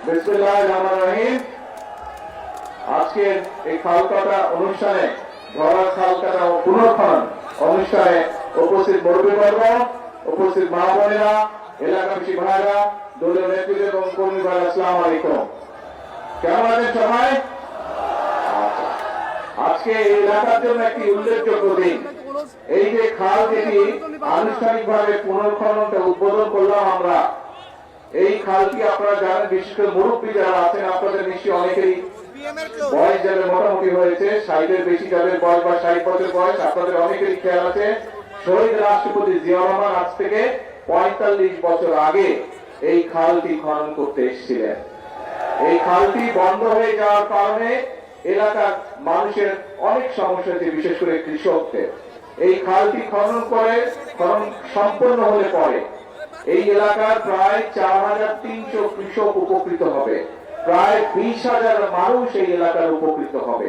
বিসমিল্লাহির রহমানির রহিম। আজকের এই খাল কাটা অনুষ্ঠানে ধরা খাল কাটা ও পুনর্খনন অনুষ্ঠানে উপস্থিত মুরব্বীবর্গ, উপস্থিত মা বোনেরা, এলাকাবাসী ভাইরা, দলীয় নেতৃত্ব এবং কর্মী ভাইরা, আসসালামু আলাইকুম। কেমন আছেন সবাই? আজকে এই এলাকার জন্য একটি উল্লেখযোগ্য দিন। এই যে খাল যেটি আনুষ্ঠানিকভাবে পুনর্খননটা উদ্বোধন করলাম আমরা, এই খালটি আপনারা জানেন, বিশেষ করে মুরব্বী যারা আছেন আপনাদের নিশ্চয়ই অনেকেই বয়স যাদের মোটামুটি হয়েছে, 60-এর বেশি যাদের বয়স বা 60 বছর বয়স, আপনাদের অনেকেরই খেয়াল আছে শহীদ রাষ্ট্রপতি জিয়াউর রহমান আজ থেকে 45 বছর আগে এই খালটি খনন করতে এসেছিলেন। এই খালটি বন্ধ হয়ে যাওয়ার কারণে এলাকার মানুষের অনেক সমস্যা হচ্ছে, বিশেষ করে কৃষকদের। এই খালটি খনন সম্পূর্ণ হলে পরে এই এলাকার প্রায় 4300 কৃষক উপকৃত হবে, প্রায় 20,000 মানুষ এই এলাকার উপকৃত হবে।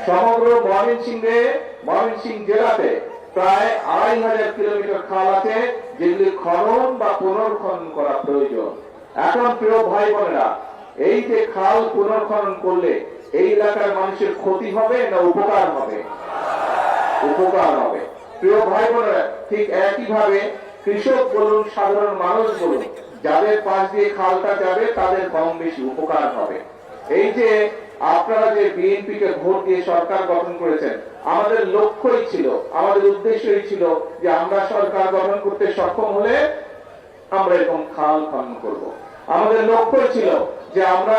সমগ্র ময়মনসিংহ জেলাতে প্রায় 2500 কিলোমিটার খাল আছে, যেগুলি খনন বা পুনর্খনন করা প্রয়োজন। এখন প্রিয় ভাই বোনেরা, এই যে খাল পুনর্খনন করলে এই এলাকার মানুষের ক্ষতি হবে না উপকার হবে? উপকার হবে। প্রিয় ভাই বোনেরা, ঠিক একইভাবে কৃষক বলুন, সাধারণ মানুষ বলুন, যাদের পাশ দিয়ে খালটা যাবে তাদের কম বেশি উপকার হবে। এই যে আপনারা যে বিএনপি কে ভোট দিয়ে সরকার গঠন করেছেন, আমাদের লক্ষ্যই ছিল, আমাদের উদ্দেশ্যই ছিল যে আমরা সরকার গঠন করতে সক্ষম হলে আমরা এরকম খাল খনন করব। আমাদের লক্ষ্য ছিল যে আমরা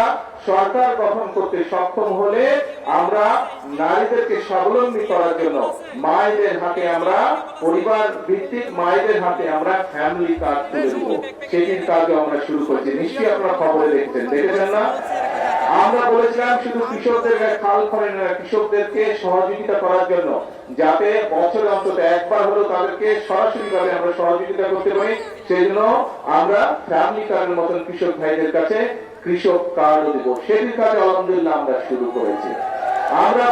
সরকার গঠন করতে সক্ষম হলে আমরা নারীদেরকে স্বাবলম্বী করার জন্য মায়েদের হাতে আমরা পরিবার ভিত্তিক মায়েদের হাতে আমরা ফ্যামিলি কার্ড তুলে দেবো। সেটির কাজও আমরা শুরু করেছি, নিশ্চয়ই আপনারা খবরে দেখেছেন না? আমরা বলেছিলাম শুধু কৃষকদের খাল খনন, কৃষকদেরকে সহযোগিতা করার জন্য, যাতে বছরে অন্তত একবার হলেও তাদেরকে সরাসরি ভাবে আমরা সহযোগিতা করতে পারি। সেই জন্য আমরা ফ্যামিলি কার্ডের মতন কৃষক ভাইদের কাছে কৃষক কার্ডও দেব। সেটির কাজ আলহামদুলিল্লাহ আমরা শুরু করেছি। আমরা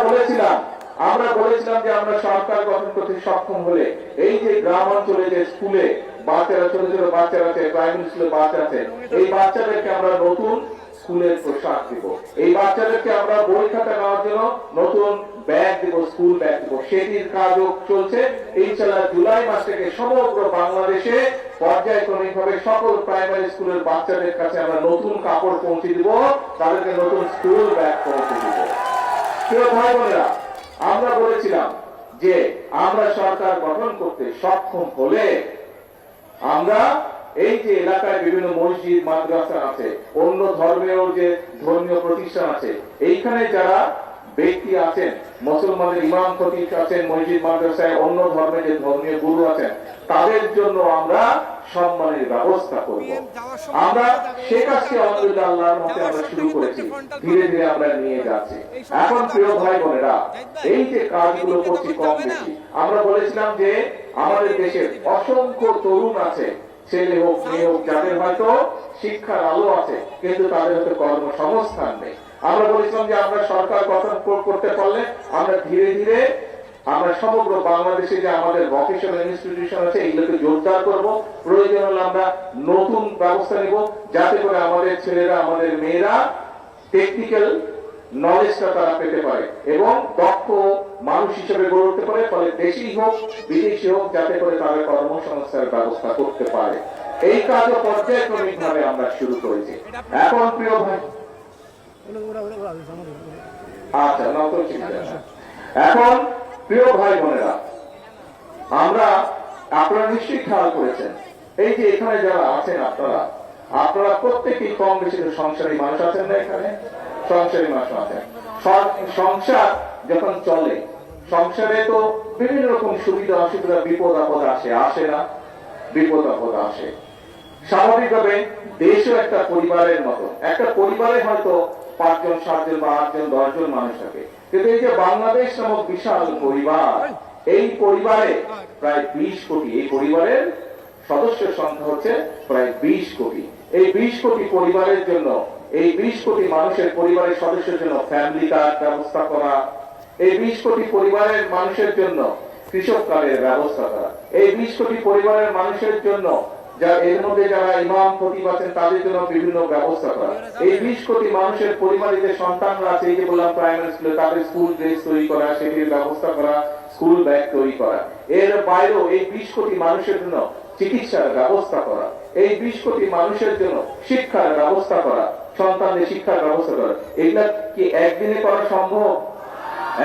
বলেছিলাম যে আমরা সরকার গঠন করতে সক্ষম হলে এই যে গ্রাম অঞ্চলে যে স্কুলে বাচ্চারা, ছোট ছোট বাচ্চারা আছে, প্রাইমারি স্কুলে বাচ্চা আছে, এই বাচ্চাদেরকে আমরা নতুন স্কুলের পোশাক দিব, এই বাচ্চাদেরকে আমরা বই খাতা নেওয়ার জন্য নতুন ব্যাগ দিব, স্কুল ব্যাগ দিব। সেটির কাজও চলছে। ইনশাআল্লাহ জুলাই মাস থেকে সমগ্র বাংলাদেশে পর্যায়ক্রমিকভাবে সকল প্রাইমারি স্কুলের বাচ্চাদের কাছে আমরা নতুন কাপড় পৌঁছে দিব, তাদেরকে নতুন স্কুল ব্যাগ পৌঁছে দিব। প্রিয় ভাই বোনেরা, আমরা বলেছিলাম যে আমরা সরকার গঠন করতে সক্ষম হলে আমরা এই যে এলাকায় বিভিন্ন মসজিদ, মাদ্রাসা আছে, অন্য ধর্মের যে ধর্মীয় প্রতিষ্ঠান আছে, এইখানে যারা ব্যক্তি আছেন, মুসলমানের ইমাম খতিব আছেন, মসজিদ মাদ্রাসায় অন্য ধর্মের যে ধর্মীয় গুরু আছেন, তাদের জন্য আমরা সম্মানের ব্যবস্থা করব। আমরা সে কাজকে আলহামদুলিল্লাহ আল্লাহর মতে আমরা শুরু করেছি, ধীরে ধীরে আমরা নিয়ে যাচ্ছি। এখন প্রিয় ভাই বোনেরা, এই যে কাজগুলো করছি কম বেশি, আমরা বলেছিলাম যে আমাদের দেশের অসংখ্য তরুণ আছে, ছেলে হোক মেয়ে হোক, যাদের হয়তো শিক্ষার আলো আছে কিন্তু তাদের হয়তো কর্মসংস্থান নেই। আমরা বলেছিলাম যে আমরা সরকার গঠন করতে পারলে আমরা ধীরে ধীরে আমরা সমগ্র বাংলাদেশে যে আমাদের ভোকেশনাল ইনস্টিটিউশন আছে এগুলোকে জোরদার করব। প্রয়োজন হলে আমরা নতুন ব্যবস্থা নিব, যাতে করে আমাদের ছেলেরা, আমাদের মেয়েরা টেকনিক্যাল নলেজটা তারা পেতে পারে এবং দক্ষ মানুষ হিসেবে গড়ে উঠতে পারে। ফলে দেশি হোক বিদেশি হোক, যাতে করে তারা কর্মসংস্থানের ব্যবস্থা করতে পারে। এই কাজও পর্যায়ক্রমিক ভাবে আমরা শুরু করেছি। এখন প্রিয় ভাই, এখন প্রিয় ভাই বোনেরা, আপনারা নিশ্চয়ই খেয়াল করেছেন এই যে এখানে যারা আছেন আপনারা প্রত্যেকেই কম বেশি সংসারী মানুষ আছেন না? এখানে সংসারী মানুষ আছেন। সংসার যখন চলে, সংসারে তো বিভিন্ন রকম সুবিধা অসুবিধা, বিপদ আপদ আসে না? বিপদ আপদ আসে। স্বাভাবিকভাবে দেশও একটা পরিবারের মতো, একটা পরিবারে হয়তো 5 জন 7 জন বা 8 জন 10 জন মানুষ থাকে, কিন্তু এই যে বাংলাদেশ নামক বিশাল পরিবার, এই পরিবারে প্রায় 20 কোটি, এই পরিবারের সদস্যের সংখ্যা হচ্ছে প্রায় 20 কোটি। এই 20 কোটি পরিবারের জন্য, এই 20 কোটি মানুষের পরিবারের সদস্যের জন্য ফ্যামিলি কার্ড ব্যবস্থা করা, এই 20 কোটি পরিবারের মানুষের জন্য কৃষক কার্ডের ব্যবস্থা করা, এই 20 কোটি পরিবারের মানুষের জন্য যা এর মধ্যে যারা ইমাম খতিব আছেন তাদের জন্য বিভিন্ন ব্যবস্থা করা। এই 20 কোটি মানুষের পরিবারে যে সন্তানরা আছে, এই যে বললাম প্রাইমারি স্কুলে, তাদের স্কুল ড্রেস তৈরি করা, সেটির ব্যবস্থা করা, স্কুল ব্যাগ তৈরি করা। এর বাইরেও এই 20 কোটি মানুষের জন্য চিকিৎসার ব্যবস্থা করা, এই 20 কোটি মানুষের জন্য শিক্ষার ব্যবস্থা করা, সন্তানদের শিক্ষার ব্যবস্থা করা। এগুলা কি একদিনে করা সম্ভব?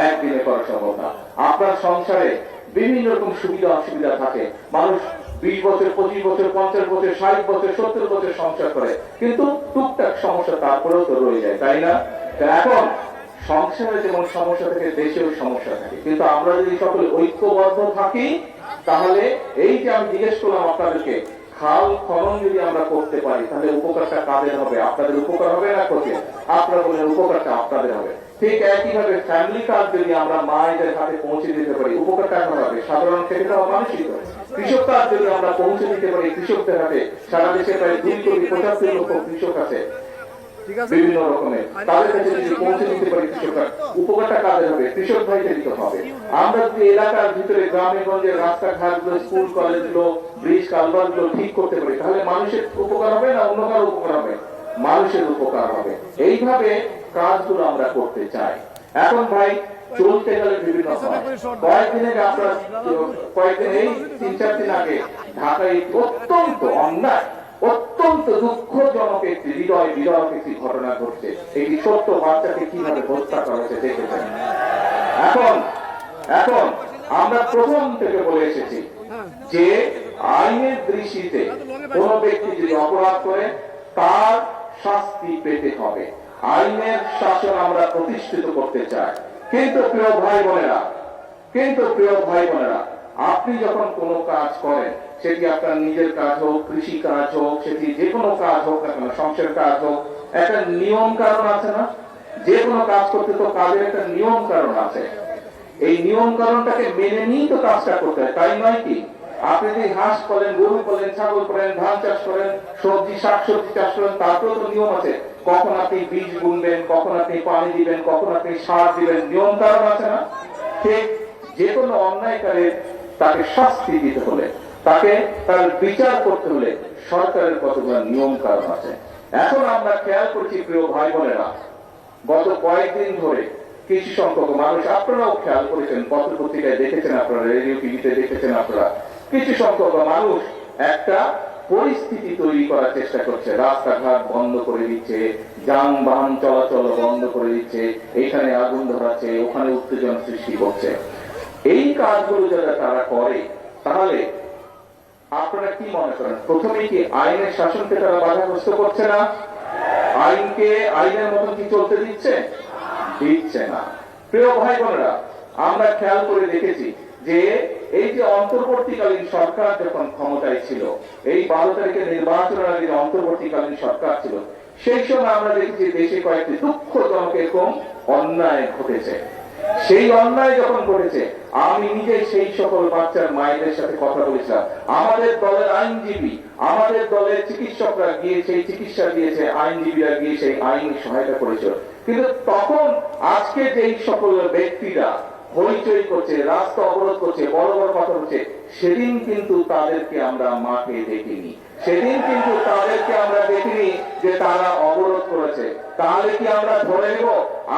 একদিনে করা সম্ভব না। আপনার সংসারে বিভিন্ন রকম সুবিধা অসুবিধা থাকে। মানুষ 20 বছর, 25 বছর, 50 বছর, 60 বছর, 70 বছর সংসার করে, কিন্তু টুকটাক সমস্যা তারপরেও তো রয়ে যায়, তাই না? এখন সংসারে যেমন সমস্যা থাকে, দেশেও সমস্যা থাকে, কিন্তু আমরা যদি সকলে ঐক্যবদ্ধ থাকি, তাহলে এই যে আমি জিজ্ঞেস করলাম আপনাদেরকে, খাল খনন যদি আমরা করতে পারি, তাহলে উপকারটা কাদের হবে? আপনাদের উপকার হবে না ক্ষতি? আপনারা বলেন উপকারটা আপনাদের হবে। ঠিক একইভাবে ফ্যামিলি কাজ যদি আমরা মায়েদের হাতে পৌঁছে দিতে পারি, উপকারটা হবে সাধারণ ক্ষেত্রে মানুষই করে। কৃষক কাজ যদি আমরা পৌঁছে দিতে পারি কৃষকদের হাতে, সারা দেশে প্রায় 2,75 লক্ষ কৃষক আছে বিভিন্ন রকমের, তাদের কাছে যদি পৌঁছে দিতে পারি কৃষকরা, উপকারটা কাদের হবে? কৃষক ভাইদের দিতে হবে। আমরা যদি এলাকার ভিতরে গ্রামে গঞ্জে রাস্তাঘাটগুলো, স্কুল কলেজগুলো, ব্রিজ কালভার্টগুলো ঠিক করতে পারি, তাহলে মানুষের উপকার হবে না অন্য কারো উপকার হবে? মানুষের উপকার হবে। এইভাবে কাজগুলো আমরা করতে চাই। এখন ভাই চলতে গেলে বিভিন্ন কয়েকদিন আগে আপনার কয়েকদিন এই 3-4 দিন আগে ঢাকায় অত্যন্ত অন্যায়, অত্যন্ত দুঃখজনক একটি হৃদয় বিদারক একটি ঘটনা ঘটছে। একটি ছোট্ট বাচ্চাকে কিভাবে হত্যা করা হয়েছে দেখেছেন। এখন আমরা প্রথম থেকে বলে এসেছি যে আইনের দৃষ্টিতে কোন ব্যক্তি যদি অপরাধ করে তার শাস্তি পেতে হবে। আইনের শাসন আমরা প্রতিষ্ঠিত করতে চাই। কিন্তু প্রিয় ভাই বোনেরা, আপনি যখন কোনো কাজ করেন, সেটি আপনার নিজের কাজ হোক, কৃষি কাজ হোক, সেটি যে কোনো কাজ হোক না কেন, সংসারের কাজ হোক, একটা নিয়ম কারণ আছে না? যে কোনো কাজ করতে তো কাজের একটা নিয়ম কারণ আছে। এই নিয়ম কারণটাকে মেনে নিয়েই তো কাজটা করতে হয়, তাই নয় কি? আপনি যদি হাঁস করেন, গরু করেন, ছাগল করেন, ধান চাষ করেন, সবজি শাকসবজি চাষ করেন, তারপরেও তো নিয়ম আছে। কখন আপনি বীজ বুনবেন, কখন আপনি পানি দিবেন, কখন আপনি সার দিবেন, নিয়ম কারণ আছে না? ঠিক যে কোনো অন্যায়কারীর তাকে শাস্তি দিতে হলে, তাকে তার বিচার করতে হলে সরকারের কতগুলো নিয়ম কারণ আছে। এখন আমরা খেয়াল করছি প্রিয় ভাই বোনেরা, গত কয়েকদিন ধরে কিছু সংখ্যক মানুষ, আপনারাও খেয়াল করেছেন, পত্র পত্রিকায় দেখেছেন, আপনারা রেডিও টিভিতে দেখেছেন, আপনারা কিছু সংখ্যক মানুষ একটা পরিস্থিতি তৈরি করার চেষ্টা করছে। রাস্তাঘাট বন্ধ করে দিচ্ছে, যানবাহন চলাচল বন্ধ করে দিচ্ছে, এখানে আগুন ধরাচ্ছে, ওখানে উত্তেজনা সৃষ্টি করছে। এই কাজগুলো যারা তারা করে, তাহলে আপনারা কি মনে করেন, প্রথমে কি আইনের শাসনকে তারা বাধাগ্রস্ত করছে না? আইনকে আইনের মতন কি চলতে দিচ্ছে না। প্রিয় ভাই বোনেরা, আমরা খেয়াল করে দেখেছি যে এই যে অন্তর্বর্তীকালীন সরকার যখন ক্ষমতায় ছিল, এই 12 তারিখের নির্বাচনের আগে যে অন্তর্বর্তীকালীন সরকার ছিল, সেই সময় আমরা দেখেছি দেশে কয়েকটি দুঃখজনক এরকম অন্যায় ঘটেছে। সেই অন্যায় যখন ঘটেছে, আমি নিজে সেই সকল বাচ্চার মায়েদের সাথে কথা বলেছিলাম। আমাদের দলের আইনজীবী, আমাদের দলের চিকিৎসকরা গিয়ে সেই চিকিৎসা দিয়েছে, আইনজীবীরা গিয়ে সেই আইনি সহায়তা করেছিল। কিন্তু তখন আজকে যেই সকল ব্যক্তিরা হইচই করছে, রাস্তা অবরোধ করছে, বড় বড় কথা হচ্ছে, সেদিন কিন্তু তাদেরকে আমরা মাঠে দেখিনি। সেদিন কিন্তু তাদেরকে আমরা দেখিনি যে তারা অবরোধ করেছে। তাহলে কি আমরা ধরে নেব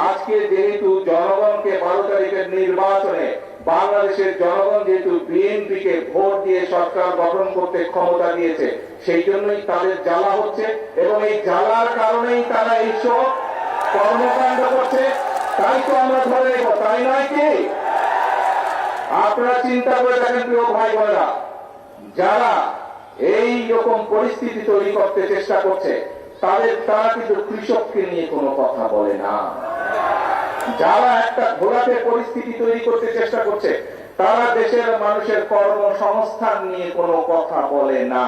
আজকে যেহেতু জনগণকে 12 তারিখের নির্বাচনে বাংলাদেশের জনগণ যেহেতু বিএনপি কে ভোট দিয়ে সরকার গঠন করতে ক্ষমতা দিয়েছে, সেই জন্যই তাদের জ্বালা হচ্ছে, এবং এই জ্বালার কারণেই তারা এইসব কর্মকাণ্ড করছে, তাই তো আমরা ধরে নেব, তাই নয় কি? আপনারা চিন্তা করে দেখেন প্রিয় ভাই বোনেরা, যারা এই রকম পরিস্থিতি তৈরি করতে চেষ্টা করছে, তারা কিন্তু কৃষককে নিয়ে কোনো কথা বলে না। যারা একটা ঘোলাটে পরিস্থিতি তৈরি করতে চেষ্টা করছে, তারা দেশের মানুষের কর্মসংস্থান নিয়ে কোনো কথা বলে না।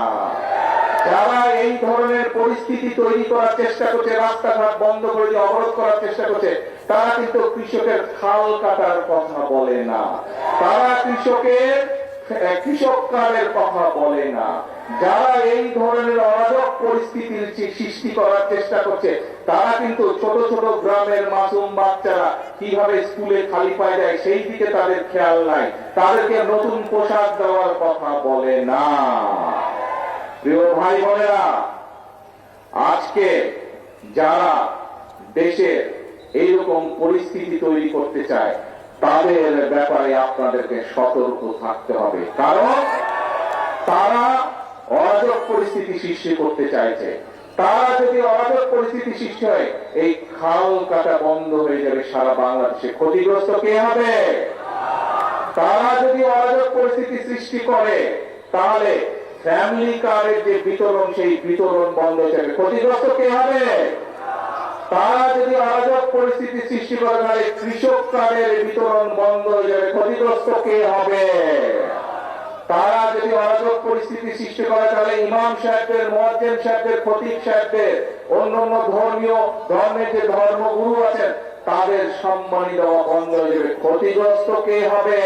যারা এই ধরনের পরিস্থিতি তৈরি করার চেষ্টা করছে, রাস্তাঘাট বন্ধ করে দিয়ে অবরোধ করার চেষ্টা করছে, তারা কিন্তু কৃষকের খাল কাটার কথা বলে না, তারা কৃষক কার্ডের কথা বলে না। যারা এই ধরনের অরাজক পরিস্থিতির সৃষ্টি করার চেষ্টা করছে, তারা কিন্তু ছোট ছোট গ্রামের মাসুম বাচ্চারা কিভাবে স্কুলে খালি পায় যায় সেই দিকে তাদের খেয়াল নাই, তাদেরকে নতুন পোশাক দেওয়ার কথা বলে না। প্রিয় ভাই বোনেরা, আজকে যারা দেশের এইরকম পরিস্থিতি তৈরি করতে চায় তাদের ব্যাপারে আপনাদেরকে সতর্ক থাকতে হবে, কারণ তারা অরাজক পরিস্থিতি সৃষ্টি করতে চাইছে। তারা যদি অরাজক পরিস্থিতি সৃষ্টি হয়, এই খাল কাটা বন্ধ হয়ে যাবে সারা বাংলাদেশে। ক্ষতিগ্রস্ত কে হবে? তারা যদি অরাজক পরিস্থিতি সৃষ্টি করে তাহলে ফ্যামিলি কার্ডের যে বিতরণ, সেই বিতরণ বন্ধ হয়ে যাবে। ক্ষতিগ্রস্ত কে হবে? তারা যদি অরাজক পরিস্থিতি সৃষ্টি করে তাহলে কৃষক কার্ডের বিতরণ বন্ধ হয়ে যাবে। ক্ষতিগ্রস্ত কে হবে? তারা যদি অরাজক পরিস্থিতি সৃষ্টি করে তাহলে ইমাম সাহেবদের, মুয়াজ্জিন সাহেবদের, খতিব সাহেবদের, অন্যান্য ধর্মের যে ধর্মগুরু আছেন তাদের সম্মানী দেওয়া বন্ধ হয়ে যাবে। ক্ষতিগ্রস্ত কে হবে?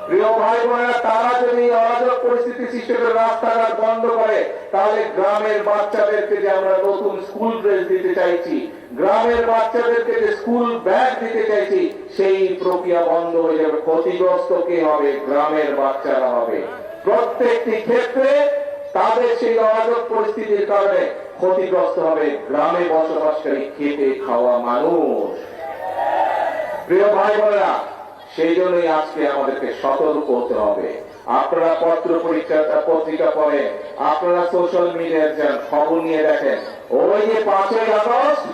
প্রিয় ভাই বোনেরা, তারা যদি অরাজক পরিস্থিতি সৃষ্টি করে রাস্তাঘাট বন্ধ করে তাহলে গ্রামের বাচ্চাদেরকে যে আমরা নতুন স্কুল ড্রেস দিতে চাইছি, গ্রামের বাচ্চাদেরকে যে স্কুল ব্যাগ দিতে চাইছি, সেই প্রক্রিয়া বন্ধ হয়ে যাবে। ক্ষতিগ্রস্ত কে হবে? গ্রামের বাচ্চারা হবে। প্রত্যেকটি ক্ষেত্রে তাদের সেই অরাজক পরিস্থিতির কারণে ক্ষতিগ্রস্ত হবে গ্রামে বসবাসকারী খেটে খাওয়া মানুষ। প্রিয় ভাই বোনেরা, সেই জন্যই আজকে আমাদেরকে সতর্ক হতে হবে। আপনারা পত্রিকা পড়েন, আপনারা সোশ্যাল মিডিয়ায় যান, খবর নিয়ে দেখেন, ওই যে 5ই আগস্ট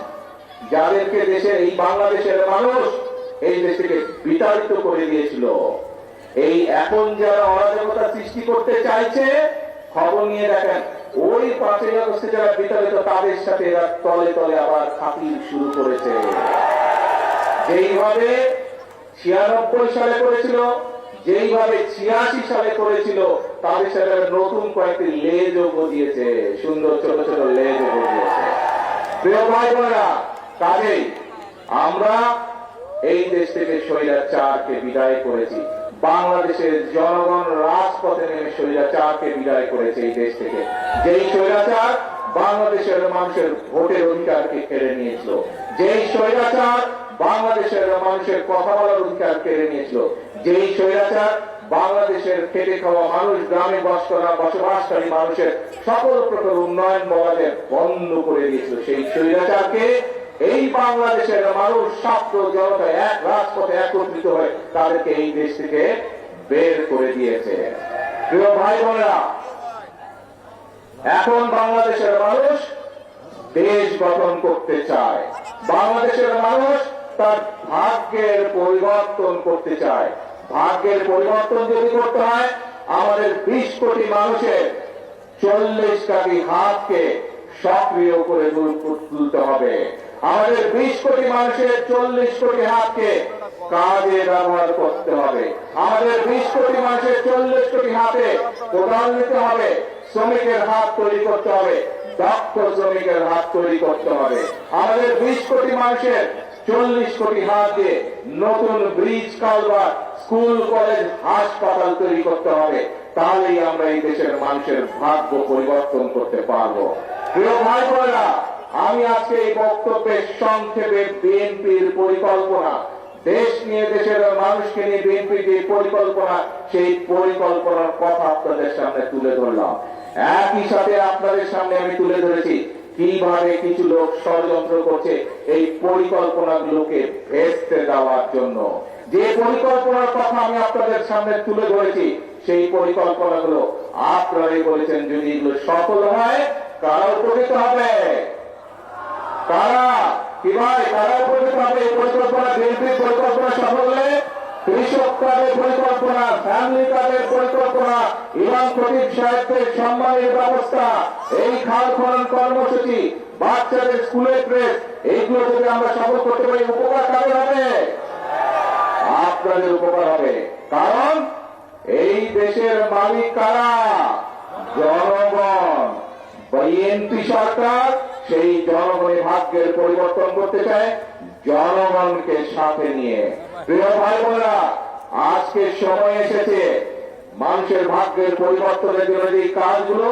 যাদেরকে দেশের এই বাংলাদেশের মানুষ এই দেশ থেকে বিতাড়িত করে দিয়েছিল, এই এখন যারা অরাজকতা সৃষ্টি করতে চাইছে, খবর নিয়ে দেখেন, ওই 5ই আগস্টে যারা বিতাড়িত তাদের সাথে এরা তলে তলে আবার খাতির শুরু করেছে। যেইভাবে 96 সালে করেছিল, যেইভাবে 86 সালে করেছিল, তাদের সাথে নতুন কয়েকটি লেজও গজিয়েছে, সুন্দর ছোট ছোট লেজও গজিয়েছে। প্রিয় ভাই বোনেরা, কাজেই আমরা এই দেশ থেকে স্বৈরাচারকে বিদায় করেছি। বাংলাদেশের জনগণ রাজপথে নেমে স্বৈরাচারকে বিদায় করেছে এই দেশ থেকে। যেই স্বৈরাচার বাংলাদেশের মানুষের ভোটের অধিকারকে কেড়ে নিয়েছিল, যেই স্বৈরাচার বাংলাদেশের মানুষের কথা বলার অধিকার কেড়ে নিয়েছিল, যেই স্বৈরাচার বাংলাদেশের খেটে খাওয়া মানুষ, গ্রামে বসবাসকারী মানুষের সকল প্রকার উন্নয়ন বলাদের বন্ধ করে দিয়েছিল, সেই স্বৈরাচারকে এই বাংলাদেশের মানুষ ছাত্র জনতা এক রাজপথে একত্রিত হয়ে তাদেরকে এই দেশ থেকে বের করে দিয়েছে। প্রিয় ভাই বোনেরা, এখন বাংলাদেশের মানুষ দেশ গঠন করতে চায়। বাংলাদেশের মানুষ তার ভাগ্যের পরিবর্তন করতে চায়। ভাগ্যের পরিবর্তন যদি করতে হয়, আমাদের 20 কোটি মানুষের 40 কোটি হাতকে সক্রিয় করে তুলতে হবে। আমাদের 20 কোটি মানুষের 40 কোটি হাতকে কাজে ব্যবহার করতে হবে। আমাদের 20 কোটি মানুষের 40 কোটি হাতে কোদাল নিতে হবে, শ্রমিকের হাত তৈরি করতে হবে, দক্ষ শ্রমিকের হাত তৈরি করতে হবে। আমাদের 20 কোটি মানুষের 40 কোটি হাত দিয়ে নতুন ব্রিজ, কালভার্ট, স্কুল, কলেজ, হাসপাতাল তৈরি করতে হবে। তাহলেই আমরা এই দেশের মানুষের ভাগ্য পরিবর্তন করতে পারবো। প্রিয় ভাই বোনেরা, আমি আজকে এই বক্তব্যে সংক্ষেপে বিএনপির পরিকল্পনা, দেশ নিয়ে, দেশের মানুষকে নিয়ে বিএনপির যে পরিকল্পনা, সেই পরিকল্পনার কথা আপনাদের সামনে তুলে ধরলাম। একই সাথে আপনাদের সামনে আমি তুলে ধরেছি কিভাবে কিছু লোক ষড়যন্ত্র করছে এই পরিকল্পনাগুলোকে ভেস্তে দেওয়ার জন্য। যে পরিকল্পনার কথা আমি আপনাদের সামনে তুলে ধরেছি, সেই পরিকল্পনাগুলো আপনারাই বলেছেন যদি এগুলো সফল হয় কারা উপকৃত হবে? কারা? কি ভাই, কারা উপকৃত হবে? এই পরিকল্পনা, বিএনপির পরিকল্পনা সফল হলে কৃষক কার্ডের পরিকল্পনা, ফ্যামিলি কার্ডের পরিকল্পনা, ইমাম খতিব সাহেবদের সম্মানের ব্যবস্থা, এই খাল খনন কর্মসূচি, বাচ্চাদের স্কুলের ড্রেস, এইগুলো যদি আমরা সফল করতে পারি, উপকার কাদের হবে? আপনাদের উপকার হবে। কারণ এই দেশের মালিক কারা? জনগণ। বিএনপি সরকার সেই জনগণের ভাগ্যের পরিবর্তন করতে চায় জনগণকে সাথে নিয়ে। প্রিয় ভাই বোনেরা, আজকে সময় এসেছে মানুষের ভাগ্যের পরিবর্তনের জন্য যে কাজগুলো,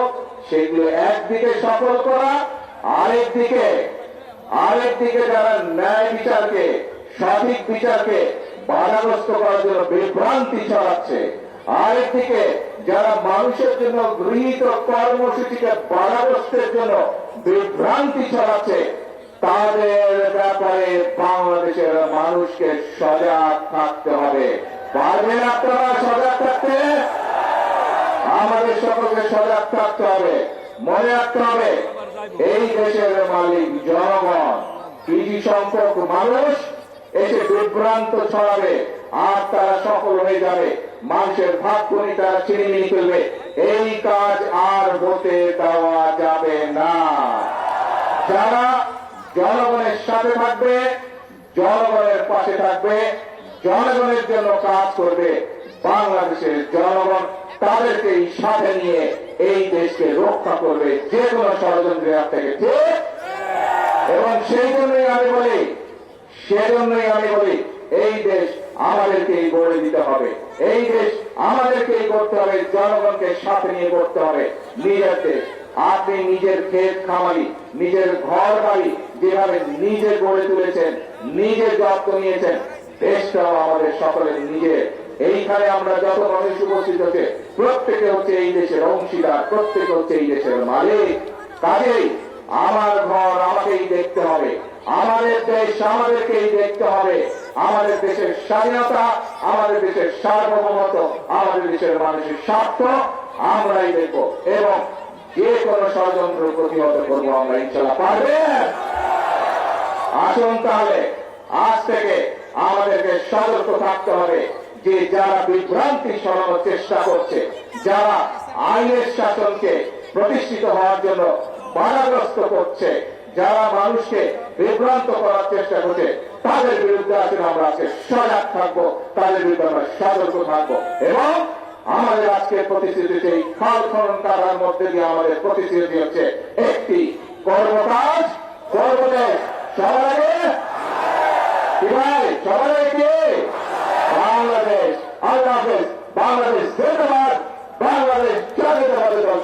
সেগুলো একদিকে সফল করা, আরেকদিকে যারা ন্যায় বিচারকে, সঠিক বিচারকে বাধাগ্রস্ত করার জন্য বিভ্রান্তি ছড়াচ্ছে, আরেকদিকে যারা মানুষের জন্য গৃহীত কর্মসূচিকে বাধাগ্রস্তের জন্য বিভ্রান্তি ছড়াচ্ছে তাদের ব্যাপারে বাংলাদেশের মানুষকে সজাগ থাকতে হবে। পারবেন আপনারা সজাগ থাকতে? আমাদের সকলকে সজাগ থাকতে হবে। মনে রাখতে হবে এই দেশের মালিক জনগণ। কিছু সংখ্যক মানুষ এসে বিভ্রান্ত ছড়াবে আর তারা সফল হয়ে যাবে, মানুষের ভাগ করে তারা ছিনিমিনি করবে। এই কাজ আর হতে দেওয়া যাবে না। যারা জনগণের সাথে থাকবে, জনগণের পাশে থাকবে, জনগণের জন্য কাজ করবে, বাংলাদেশের জনগণ তাদেরকেই সাথে নিয়ে এই দেশকে রক্ষা করবে যে কোনো ষড়যন্ত্রের হাত থেকে। ঠিক? এবং সেই জন্যই আমি বলি এই দেশ আমাদেরকেই গড়ে দিতে হবে, এই দেশ আমাদেরকেই করতে হবে, জনগণকে সাথে নিয়ে করতে হবে। নিজের দেশ, আপনি নিজের ক্ষেত খামারি, নিজের ঘর বাড়ি যেভাবে নিজে গড়ে তুলেছেন, নিজে যত্ন নিয়েছেন, দেশটাও আমাদের সকলের নিজের। এইখানে আমরা যত মানুষ উপস্থিত হচ্ছে প্রত্যেকে হচ্ছে এই দেশের অংশীদার, প্রত্যেকে হচ্ছে এই দেশের মালিক। কাজেই আমার ঘর আমাকেই দেখতে হবে, আমাদের দেশ আমাদেরকেই দেখতে হবে। আমাদের দেশের স্বাধীনতা, আমাদের দেশের সার্বভৌমত্ব, আমাদের দেশের মানুষের স্বার্থ আমরাই দেখব এবং যে কোনো ষড়যন্ত্র প্রতিহত করবো আমরা, ইনশাল্লাহ। পারবেন? আসুন তাহলে আজ থেকে আমাদেরকে সতর্ক থাকতে হবে যে যারা বিভ্রান্তি ছড়ানোর চেষ্টা করছে, যারা আইনের শাসনকে প্রতিষ্ঠিত হওয়ার জন্য বাধাগ্রস্ত করছে, যারা মানুষকে বিভ্রান্ত করার চেষ্টা করছে, তাদের বিরুদ্ধে আসলে আমরা আজকে সজাগ থাকবো, তাদের বিরুদ্ধে আমরা সতর্ক থাকবো। এবং আমাদের আজকে প্রতিশ্রুতি সেই খাল খনন করার মধ্যে দিয়ে আমাদের প্রতিশ্রুতি হচ্ছে একটি কর্মকাজ করবো। সবার আগে কি ভাই? সবার আগে বাংলাদেশ। আল্লাহ হাফেজ। বাংলাদেশ জিন্দাবাদ। বাংলাদেশ জাতীয়তাবাদী দল।